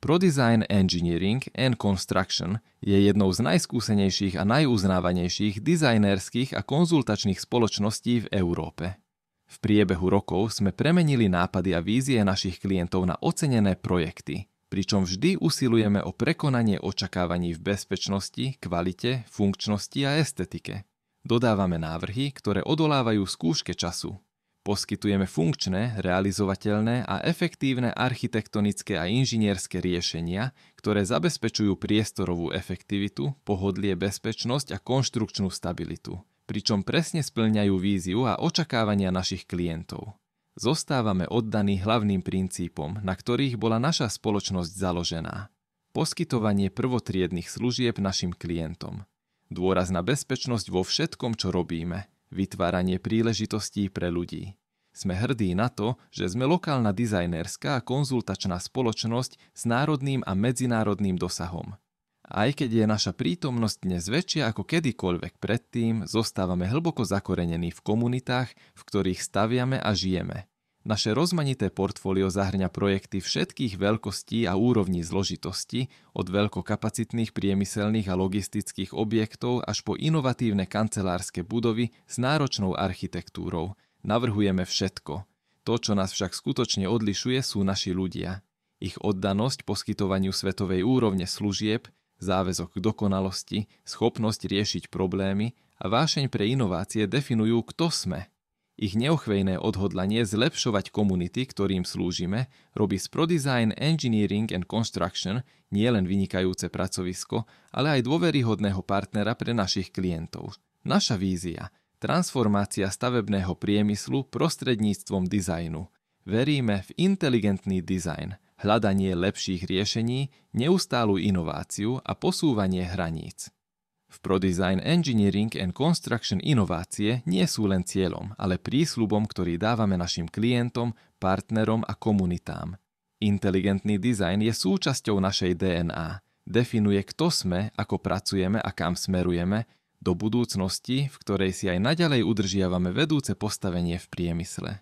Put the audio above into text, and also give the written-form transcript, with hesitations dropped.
ProDesign Engineering and Construction je jednou z najskúsenejších a najuznávanejších dizajnerských a konzultačných spoločností v Európe. V priebehu rokov sme premenili nápady a vízie našich klientov na ocenené projekty, pričom vždy usilujeme o prekonanie očakávaní v bezpečnosti, kvalite, funkčnosti a estetike. Dodávame návrhy, ktoré odolávajú skúške času. Poskytujeme funkčné, realizovateľné a efektívne architektonické a inžinierské riešenia, ktoré zabezpečujú priestorovú efektivitu, pohodlie, bezpečnosť a konštrukčnú stabilitu, pričom presne spĺňajú víziu a očakávania našich klientov. Zostávame oddaní hlavným princípom, na ktorých bola naša spoločnosť založená. Poskytovanie prvotriednych služieb našim klientom. Dôraz na bezpečnosť vo všetkom, čo robíme. Vytváranie príležitostí pre ľudí. Sme hrdí na to, že sme lokálna dizajnerská a konzultačná spoločnosť s národným a medzinárodným dosahom. Aj keď je naša prítomnosť dnes väčšia ako kedykoľvek predtým, zostávame hlboko zakorenení v komunitách, v ktorých staviame a žijeme. Naše rozmanité portfólio zahŕňa projekty všetkých veľkostí a úrovní zložitosti, od veľkokapacitných priemyselných a logistických objektov až po inovatívne kancelárske budovy s náročnou architektúrou. Navrhujeme všetko. To, čo nás však skutočne odlišuje, sú naši ľudia. Ich oddanosť poskytovaniu svetovej úrovne služieb, záväzok k dokonalosti, schopnosť riešiť problémy a vášeň pre inovácie definujú, kto sme. Ich neochvejné odhodlanie zlepšovať komunity, ktorým slúžime, robí z ProDesign Engineering and Construction nielen vynikajúce pracovisko, ale aj dôveryhodného partnera pre našich klientov. Naša vízia – transformácia stavebného priemyslu prostredníctvom dizajnu. Veríme v inteligentný dizajn, hľadanie lepších riešení, neustálu inováciu a posúvanie hraníc. V ProDesign Engineering and Construction inovácie nie sú len cieľom, ale prísľubom, ktorý dávame našim klientom, partnerom a komunitám. Inteligentný dizajn je súčasťou našej DNA. Definuje, kto sme, ako pracujeme a kam smerujeme, do budúcnosti, v ktorej si aj naďalej udržiavame vedúce postavenie v priemysle.